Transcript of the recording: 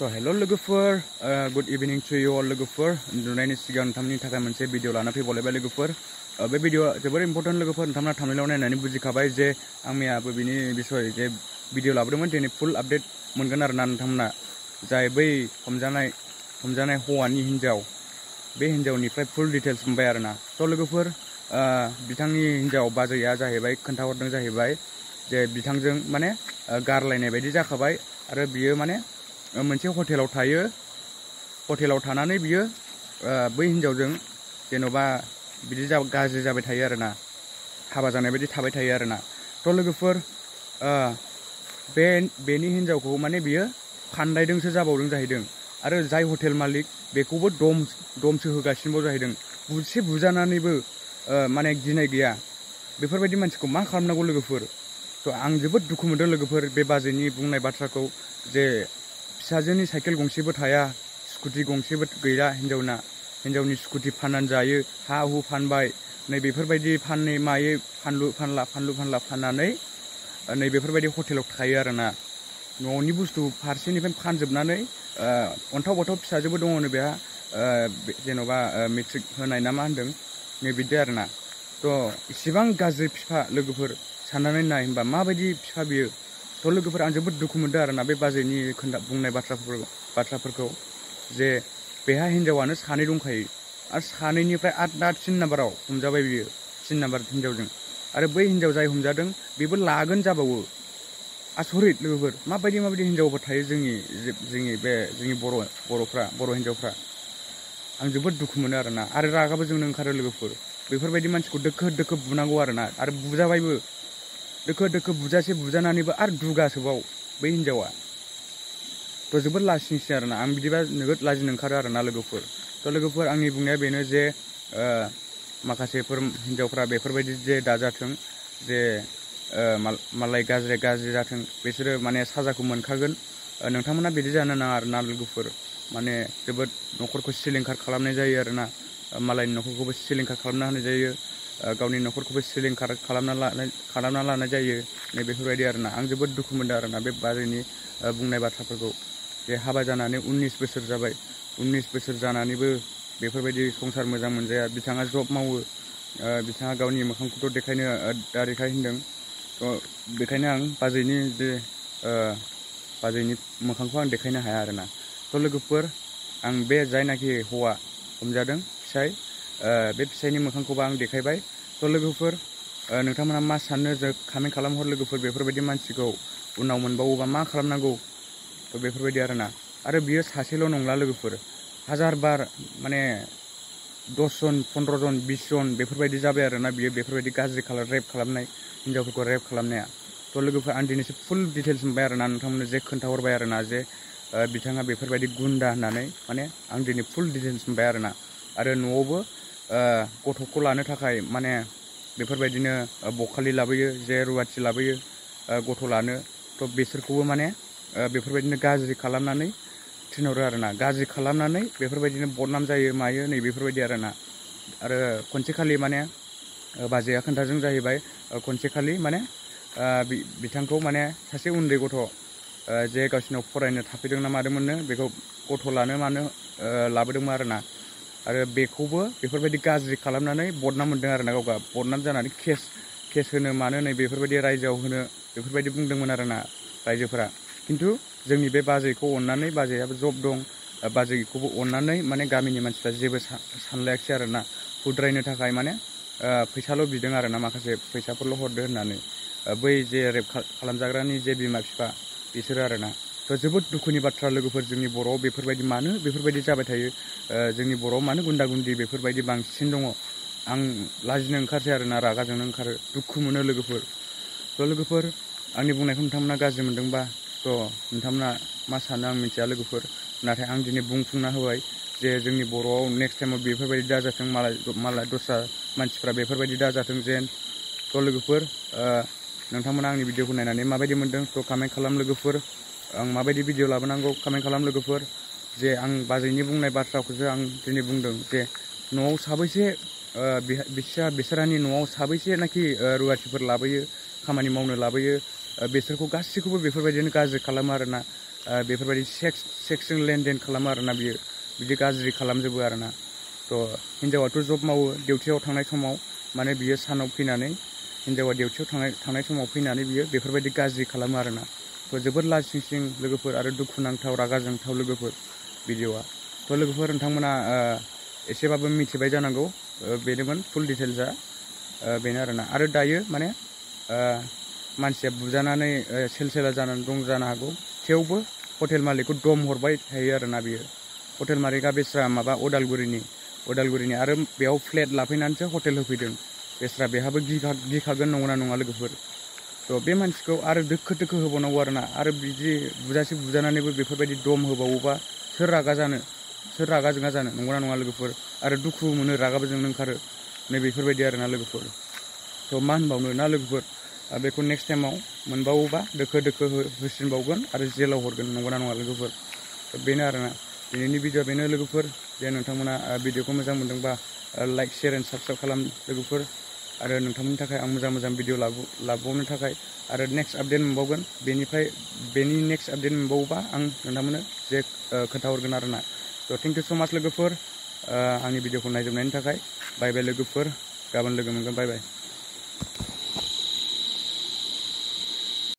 So hello lwgwpwr, good evening to you all lwgwpwr. Uन्दुनायनि सिगां नोंथांमोननि थाखाय मोनसे भिडिअ लाना फैबावलायबाय लwgwpwr. बे भिडिअ जोबोर इम्पोर्टेन्ट लwgwpwr. नोंथांमोना थांनायाव नायनानै बुजिखाबाय जे आं मैयाबो बिनि बिसय जे भिडिअ लाबोदोंमोन दिनै फुल आपडेट मोनगोन आरोना नोंथांमोना. जाय बै हमजानाय हौवानि हिनजाव बे हिनजावनिफ्राय फुल डिटेल्स मोनबाय आरोना. स' लwgwpwr बिथांनि हिनजाव बाजैया जाहैबाय खोन्थाहरदों जाहैबाय जे बिथांजों माने गारलायनाय बायदि जाखाबाय आरो बियो माने मोनसे हटेलाव थायो. हटेलाव थानानै बियो बै हिनजावजों जेन'बा बिदि गाज्रि जाबाय थायो आरोना. हाबा जानाय बायदि थाबाय थायो आरोना. थ' लwgwpwr बेनि हिनजावखौ माने बियो फानदायदोंसो जाबावदों जाहैदों आरो जाय हटेल मालिक बेखौबो दमसो होगासिनोबाव जाहैदों. बुसे बुजानानैबो माने गिनाय गैया. बेफोरबायदि मानसिखौ मा खालामनांगौ लwgwpwr? थ' आं जोबोद दुखु मोनदों लwgwpwr बे बाजैनि बुंनाय बाथ्राखौ जे फिसाजोनि साइकेल गंसेबो थाया, स्कुटि गंसेबो गैया हिनजावनि स्कुटि फाननानै जायो, हा हु फानबाय, नै बेफोरबायदि फाननै मायै फानलु फानला फाननानै नै बेफोरबायदि हटेलाव थायो आरोना. न'नि बुस्थु फारसेनिफ्राय फानजोबनानै अन्थाव बाथाव फिसाजोबो दङनो बेहा जेन'बा मेट्रिक होनाय ना मा होनदों नै बिदि आरोना. थ' इसिबां गाज्रि बिफा लwgwpwr साननानै नाय होनबा माबायदि बिफा बियो. थ' लwgwpwr आं जोबोद दुखु मोनदों आरोना बे बाजैनि बुंनाय बाथ्राफोरखौ जे बेहा हिनजावानो सानै दंखायो आरो सानैनिफ्राय आठ 3 नाम्बाराव हमजाबाय बियो 3 नाम्बार हिनजावजों आरो बै हिनजाव जाय हमजादों बेबो लागोन जाबावो. आसरित लwgwpwr माबायदि हिनजावफोर थायो जोंनि बर' हिनजावफ्रा. आं जोबोद दुखु मोनो आरोना आरो रागाबो जोंनो ओंखारो लwgwpwr. बेफोरबायदि मानसिखौ दोखो बुनांगौ आरोना आरो बुजाबायबो दोखो बुजासे बुजानानैबो आरो दुगासोबाव बै हिनजावा. थ' जोबोद लासिंसै आरोना. आं बिदिबा नोगोद लाजिनो ओंखारो आरोना लwgwpwr. थ' लwgwpwr आंनि बुंनाया बेनो जे माखासेफोर हिनजावफ्रा बेफोरबायदि जे दाजाथों जे मालाय गाज्रि जाथों बिसोरो माने साजाखौ मोनखागोन. नोंथांमोना बिदि जानो नाङा आरोना लwgwpwr. माने जोबोद न'खरखौ सिलिंखार खालामनाय जायो आरोना. मालायनि न'खरखौबो सिलिंखार खालामना होनाय जायो, गावनि न'खरखौबो सिलिंखार खालामना लानाय जायो नै बेफोरबायदि आरोना. आं जोबोद दुखु मोनदों आरोना बे बाजैनि बुंनाय बाथ्राफोरखौ. जे हाबा जानानै 19 बोसोर जाबाय, 19 बोसोर जानानैबो बेफोरबायदि संसार मोजां मोनजाया. बिथाङा जब मावो, बिथाङा गावनि मोखांखौथ' देखायनो दारिखाय होनदों. थ' बेखायनो आं बाजैनि मोखांखौ आं देखायनो हाया आरोना. थ' लwgwpwr आं बे जायनाखि हौवा हमजादों फिसाय बे फिसायनि मोखांखौबो आं देखायबाय. थ' लwgwpwr नोंथांमोना मा साननो कमेन्ट खालामहर लwgwpwr बेफोरबायदि मानसिखौ उनाव मोनबावोबा मा खालामनांगौ. थ' बेफोरबायदि आरोना. आरो बियो सासेल' नंला लwgwpwr. हाजार बार माने 10 जन 15 जन 20 जन बेफोरबायदि जाबाय आरोना बियो बेफोरबायदि गाज्रि रेप खालामनाय, हिनजावफोरखौ रेप खालामनाया. थ' लwgwpwr आं दिनैसो फुल डिटेल्स मोनबाय आरोना नोंथांमोननो जे खोन्थाहरबाय आरोना जे बिथाङा बेफोरबायदि गुन्दा होननानै माने आं दिनै फुल डिटेल्स मोनबाय आरोना. आरो न'आवबो गथ'खौ लानो थाखाय माने बेफोरबायदिनो बखालि लाबोयो, जे रुवाथि लाबोयो गथ' लानो. थ' बिसोरखौबो माने बेफोरबायदिनो गाज्रि खालामनानै थिनहरो आरोना. गाज्रि खालामनानै बेफोरबायदिनो बदनाम जायो मायो नै बेफोरबायदि आरोना. आरो खनसेखालि माने बाजैया खोन्थादों जाहैबाय खनसेखालि माने बिथांखौ माने सासे उन्दै गथ' जे गावसिनाव फरायनो थाफैदों ना मादोंमोननो बेखौ गथ' लानो मानो लाबोदोंमोन आरोना. आरो बेखौबो बेफोरबायदि गाज्रि खालामनानै बदनाम मोनदों आरोना. गावगा बदनाम जानानै केस होनो मानो नै बेफोरबायदि रायजोआव होनो बेफोरबायदि बुंदोंमोन आरोना रायजोफोरा. खिन्थु जोंनि बे बाजैखौ अननानै, बाजैयाबो जब दं, बाजैखौबो अननानै माने गामिनि मानसिफ्रा जेबो सानलायाखिसै आरोना. उद्रायनो थाखाय माने फैसाल' बिदों आरोना, माखासे फैसाफोरल' हरदो होननानै. बै जे रेप खालामजाग्रानि जे बिमा बिफा बिसोरो आरोना. थ' जोबोद दुखुनि बाथ्रा लwgwpwr जोंनि बर'आव बेफोरबायदि मानो बेफोरबायदि जाबाय थायो. जोंनि बर'आव मानो गुन्दा गुन्दि बेफोरबायदि बांसिन दङ. आं लाजिनो ओंखारसै आरोना, रागा जोंनो ओंखारो, दुखु मोनो लwgwpwr. थ' लwgwpwr आंनि बुंनायखौ नोंथांमोना गाज्रि मोनदोंबा थ' नोंथांमोना मा सानो आं मिथिया लwgwpwr. नाथाय आं दिनै बुंफुंना होबाय जे जोंनि बर'आव नेक्स्ट टाइमाव बेफोरबायदि दाजाथों, मालाय दस्रा मानसिफ्रा बेफोरबायदि दाजाथों जेन. थ' लwgwpwr नोंथांमोना आंनि भिडिअखौ नायनानै माबायदि मोनदों थ' कमेन्ट खालाम लwgwpwr. आं माबायदि भिडिअ लाबोनांगौ कमेन्ट खालाम लwgwpwr. जे आं बाजैनि बुंनाय बाथ्राखौसो आं दिनै बुंदों जे न'आव साबैसे बिसोरहानि न'आव साबैसेनाखि रुवाथिफोर लाबोयो, खामानि मावनो लाबोयो, बिसोरखौ गासैखौबो बेफोरबायदिनो गाज्रि खालामो आरोना. बेफोरबायदि सेक्सजों लेनदेन खालामो आरोना बियो बिदि गाज्रि खालामजोबो आरोना। थ' हिन्जावाथ' जब मावो डिउटियाव थांनाय समाव माने बियो सानाव फैनानै हिन्जावा डिउटियाव थांनाय समाव फैनानै बियो बेफोरबायदि गाज्रि खालामो आरोना। थ' जोबोद लाजिंसिं लोगोफोर आरो दुखुनांथाव रागा जोंथाव लोगोफोर भिडिअ'आ। थ' लोगोफोर नोंथांमोना एसेबाबो मिथिबाय जानांगौ बेनोमोन फुल डिटेल्सआ बेनो आरोना। आरो दायो माने मानसिया बुजानानै सेलसेला जानानै दं जानो हागौ, थेवबो हटेल मालिकखौ दम हरबाय थायो आरोना बियो। हटेल मालिकआ बेस्रा माबा उदालगुरिनि आरो बेयाव फ्लेट लाफैनानैसो हटेल होफैदों बेस्रा, बेहाबो गिखागोन नंगौना नङा लोगोफोर। थ' बे मानसिखौ आरो दोखो होबावनांगौ आरोना। आरो बिदि बुजानानैबो बेफोरबायदि दम होबावोबा सोर रागा जोङा जानो नंगौना नङा लोगोफोर। आरो दुखु मोनो, रागाबो जोंनो ओंखारो, नै बेफोरबायदि आरोना लोगोफोर। थ' मा होनबावनो ना लोगोफोर, बेखौ नेक्स्ट टाइमाव मोनबावोबा दोखो होसिनबावगोन आरो जेलाव हरगोन नंगौना नङा लोगोफोर। बेनो आरोना दिनैनि भिडिअ बेनो लोगोफोर। जे नोंथांमोना भिडिअखौ मोजां मोनदोंबा लाइक शेयार एन्ड साबस्क्राइब खालाम लोगोफोर। आरो नोंथांमोननि थाखाय आं मोजां भिडिअ लाबावनो थाखाय आरो नेक्स्ट आपडेट मोनबावगोन, बेनि नेक्स्ट आपडेट मोनबावोबा आं नोंथांमोननो जे खोन्थाहरगोन आरोना। थ' थेंक इउ स' माच लोगोफोर आंनि भिडिअखौ नायजोबनायनि थाखाय। बाय बाय लोगोफोर, गाबोन लोगो मोनगोन, बाय बाय।